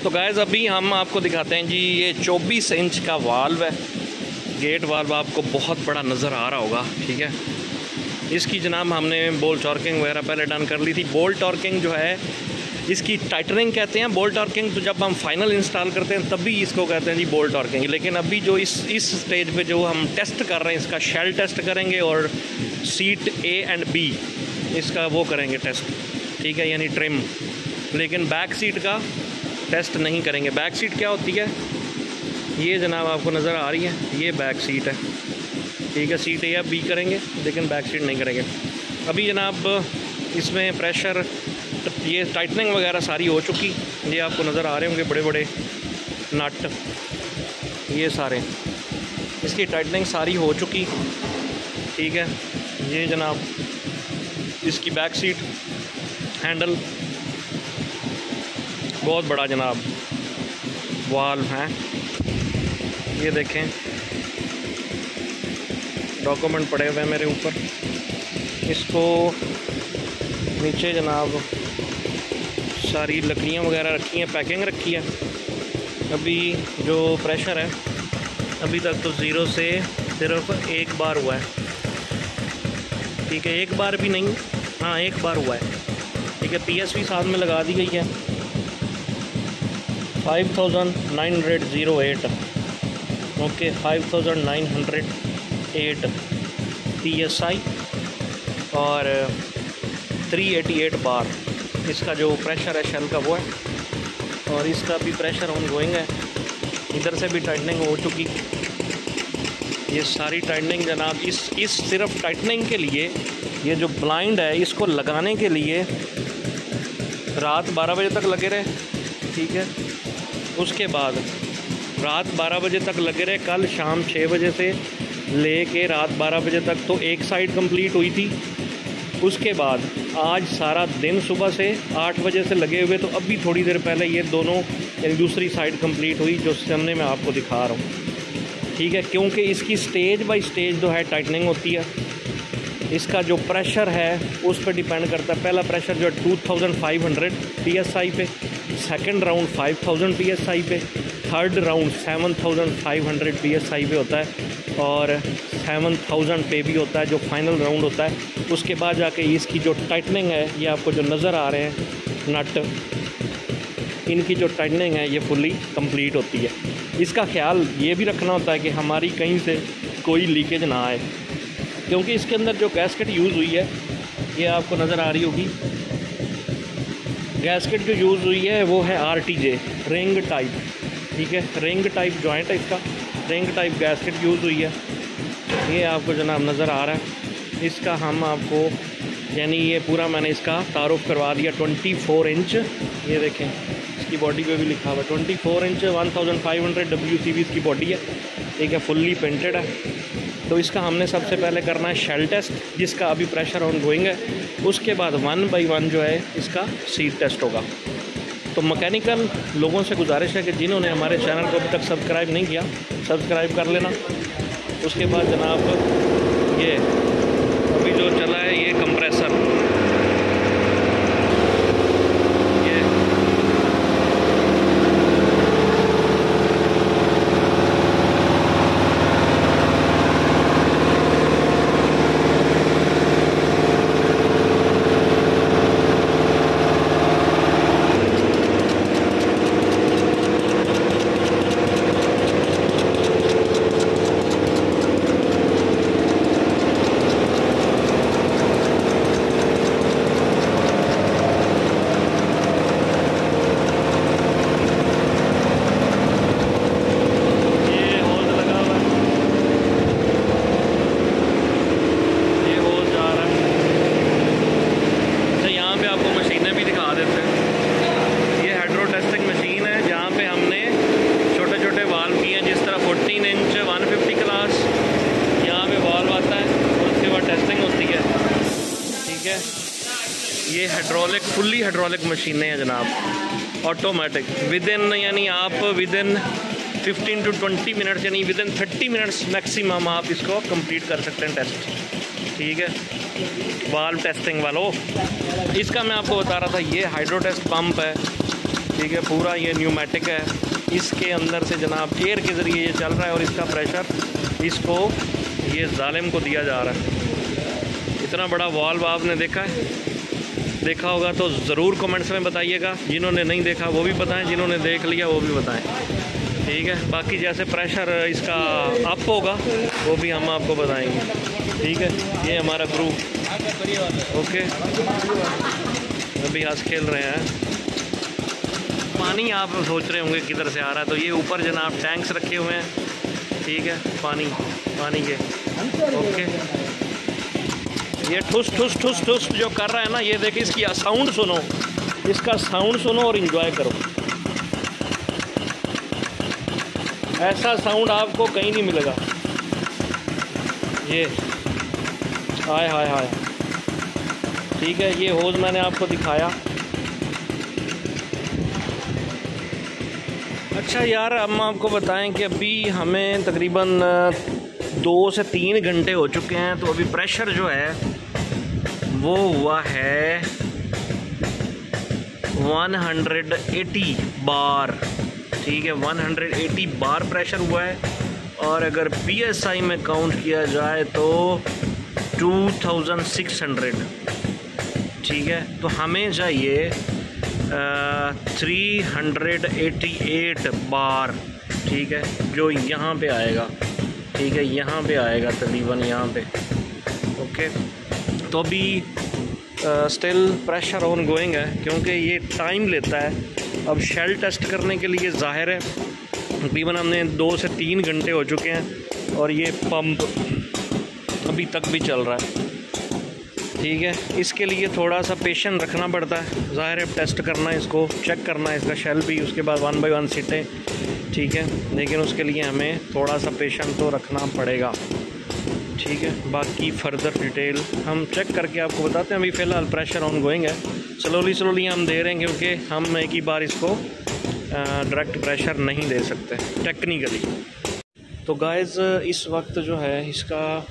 तो गाइज़ अभी हम आपको दिखाते हैं जी, ये 24 इंच का वाल्व है। गेट वाल्व आपको बहुत बड़ा नज़र आ रहा होगा, ठीक है। इसकी जनाब हमने बोल्ट टॉर्किंग वगैरह पहले डन कर ली थी। बोल्ट टॉर्किंग जो है इसकी टाइटनिंग कहते हैं। बोल्ट टॉर्किंग तो जब हम फाइनल इंस्टॉल करते हैं तभी इसको कहते हैं जी बोल्ट टॉर्किंग। लेकिन अभी जो इस स्टेज पे जो हम टेस्ट कर रहे हैं, इसका शेल टेस्ट करेंगे और सीट A एंड B इसका वो करेंगे टेस्ट, ठीक है, यानी ट्रिम। लेकिन बैक सीट का टेस्ट नहीं करेंगे। बैक सीट क्या होती है, ये जनाब आपको नज़र आ रही है, ये बैक सीट है, ठीक है। सीट A या B करेंगे लेकिन बैक सीट नहीं करेंगे। अभी जनाब इसमें प्रेशर, ये टाइटनिंग वगैरह सारी हो चुकी। ये आपको नज़र आ रहे होंगे बड़े बड़े नट, ये सारे इसकी टाइटनिंग सारी हो चुकी, ठीक है। ये जनाब इसकी बैक सीट हैंडल बहुत बड़ा जनाब वाल्व है। ये देखें डॉक्यूमेंट पड़े हुए हैं मेरे ऊपर। इसको नीचे जनाब सारी लकड़ियाँ वगैरह रखी हैं, पैकिंग रखी है। अभी जो प्रेशर है अभी तक तो 0 से सिर्फ एक बार हुआ है, ठीक है। एक बार भी नहीं, हाँ एक बार हुआ है, ठीक है। PSV साथ में लगा दी गई है 5908, ओके 5908 PSI और 388 बार इसका जो प्रेशर है शेल का वो है। और इसका भी प्रेशर ऑन गोइंग है। इधर से भी टाइटनिंग हो चुकी। ये सारी टाइटनिंग जनाब इस सिर्फ टाइटनिंग के लिए, ये जो ब्लाइंड है इसको लगाने के लिए रात 12 बजे तक लगे रहे, ठीक है। उसके बाद रात 12 बजे तक लगे रहे। कल शाम 6 बजे से ले के रात 12 बजे तक तो एक साइड कंप्लीट हुई थी। उसके बाद आज सारा दिन सुबह से 8 बजे से लगे हुए, तो अभी थोड़ी देर पहले ये दोनों यानी दूसरी साइड कंप्लीट हुई जो सामने मैं आपको दिखा रहा हूँ, ठीक है। क्योंकि इसकी स्टेज बाय स्टेज जो है टाइटनिंग होती है। इसका जो प्रेशर है उस पर डिपेंड करता है। पहला प्रेशर जो है 2500 PSI पे, सेकंड राउंड 5000 PSI पे, थर्ड राउंड 7500 PSI पे होता है और 7000 पे भी होता है जो फाइनल राउंड होता है। उसके बाद जाके इसकी जो टाइटनिंग है, ये आपको जो नज़र आ रहे हैं नट, इनकी जो टाइटनिंग है ये फुल्ली कंप्लीट होती है। इसका ख्याल ये भी रखना होता है कि हमारी कहीं से कोई लीकेज ना आए, क्योंकि इसके अंदर जो गैस्केट यूज़ हुई है ये आपको नज़र आ रही होगी। गैस्केट जो यूज़ हुई है वो है RTJ रिंग टाइप, ठीक है। रिंग टाइप जॉइंट है इसका, रिंग टाइप गैस्केट यूज़ हुई है। ये आपको जनाब नज़र आ रहा है। इसका हम आपको यानी ये पूरा मैंने इसका तारुफ करवा दिया। 24 इंच, ये देखें इसकी बॉडी पे भी लिखा हुआ 24 इंच 1500 WCB इसकी बॉडी है, ठीक है। फुल्ली पेंटेड है। तो इसका हमने सबसे पहले करना है शेल टेस्ट, जिसका अभी प्रेशर ऑन गोइंग है। उसके बाद 1 बाय 1 जो है इसका सीट टेस्ट होगा। तो मैकेनिकल लोगों से गुजारिश है कि जिन्होंने हमारे चैनल को अभी तक सब्सक्राइब नहीं किया, सब्सक्राइब कर लेना। उसके बाद जनाब ये अभी जो चला है ये कंप्रेसर, ये हाइड्रोलिक, फुल्ली हाइड्रोलिक मशीनें हैं जनाब, ऑटोमेटिक। विदिन यानी आप विदिन 15 to 20 मिनट्स यानी विदिन 30 मिनट्स मैक्सिमम आप इसको कंप्लीट कर सकते हैं टेस्ट, ठीक है। वाल्व टेस्टिंग वालों, इसका मैं आपको बता रहा था, ये हाइड्रो टेस्ट पंप है, ठीक है। पूरा ये न्यूमेटिक है, इसके अंदर से जनाब एयर के ज़रिए ये चल रहा है और इसका प्रेशर इसको ये जालिम को दिया जा रहा है। इतना बड़ा वाल्व आपने देखा है? देखा होगा तो ज़रूर कमेंट्स में बताइएगा। जिन्होंने नहीं देखा वो भी बताएं, जिन्होंने देख लिया वो भी बताएं, ठीक है। बाकी जैसे प्रेशर इसका अप होगा वो भी हम आपको बताएंगे, ठीक है। ये हमारा ग्रुप ओके, अभी हंस खेल रहे हैं। पानी आप सोच रहे होंगे किधर से आ रहा है, तो ये ऊपर जनाब टैंक्स रखे हुए हैं, ठीक है। पानी के ओके। ये ठुस ठुस ठुस ठुस जो कर रहा है ना, ये देखिए इसकी साउंड सुनो, इसका साउंड सुनो और एंजॉय करो। ऐसा साउंड आपको कहीं नहीं मिलेगा। ये हाय हाय हाय, ठीक है। ये होज मैंने आपको दिखाया। अच्छा यार, हम आपको बताएं कि अभी हमें तकरीबन 2 से 3 घंटे हो चुके हैं, तो अभी प्रेशर जो है वो हुआ है 180 बार, ठीक है। 180 बार प्रेशर हुआ है। और अगर PSI में काउंट किया जाए तो 2600, ठीक है। तो हमें चाहिए 388 बार, ठीक है, जो यहाँ पे आएगा, ठीक है। यहाँ पे आएगा तकरीबन यहाँ पे ओके। तो अभी स्टिल प्रेशर ऑन गोइंग है, क्योंकि ये टाइम लेता है। अब शेल टेस्ट करने के लिए ज़ाहिर है तकरीबन हमने 2 से 3 घंटे हो चुके हैं और ये पंप अभी तक भी चल रहा है, ठीक है। इसके लिए थोड़ा सा पेशेंस रखना पड़ता है, ज़ाहिर है। टेस्ट करना है, इसको चेक करना है, इसका शेल भी, उसके बाद 1 बाय 1 सीटें, ठीक है। लेकिन उसके लिए हमें थोड़ा सा पेशेंस तो रखना पड़ेगा, ठीक है। बाकी फर्दर डिटेल हम चेक करके आपको बताते हैं। अभी फ़िलहाल प्रेशर ऑन गोइंग है, स्लोली हम दे रहे हैं, क्योंकि हम एक ही बार इसको डायरेक्ट प्रेशर नहीं दे सकते टेक्निकली। तो गाइज़ इस वक्त जो है इसका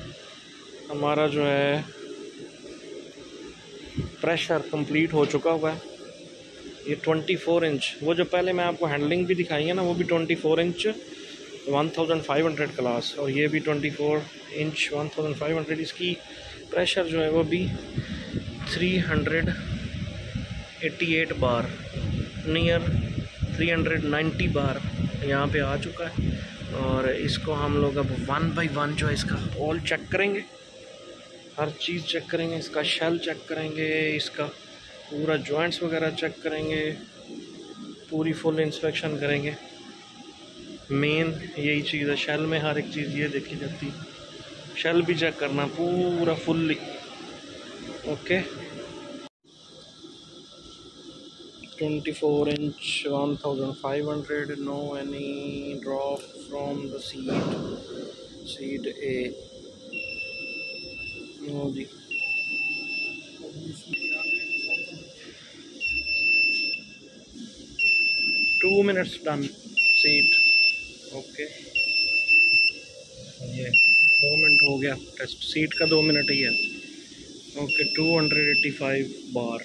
हमारा जो है प्रेशर कंप्लीट हो चुका हुआ है। ये 24 इंच, वो जो पहले मैं आपको हैंडलिंग भी दिखाई है ना, वो भी 24 इंच 1500 क्लास, और ये भी 24 इंच 1500। इसकी प्रेशर जो है वो भी 388 बार, नियर 390 बार यहाँ पे आ चुका है। और इसको हम लोग अब 1 बाय 1 जो है इसका ऑल चेक करेंगे, हर चीज़ चेक करेंगे। इसका शेल चेक करेंगे, इसका पूरा जॉइंट्स वगैरह चेक करेंगे, पूरी फुल इंस्पेक्शन करेंगे। मेन यही चीज़ है, शेल में हर एक चीज़ ये देखी जाती है। शेल भी चेक करना पूरा fully okay. 24 inch 1500, no any drop from the seat A, no जी। Two minutes done seat okay. ये 2 मिनट हो गया टेस्ट, सीट का 2 मिनट ही है ओके। 285 बार।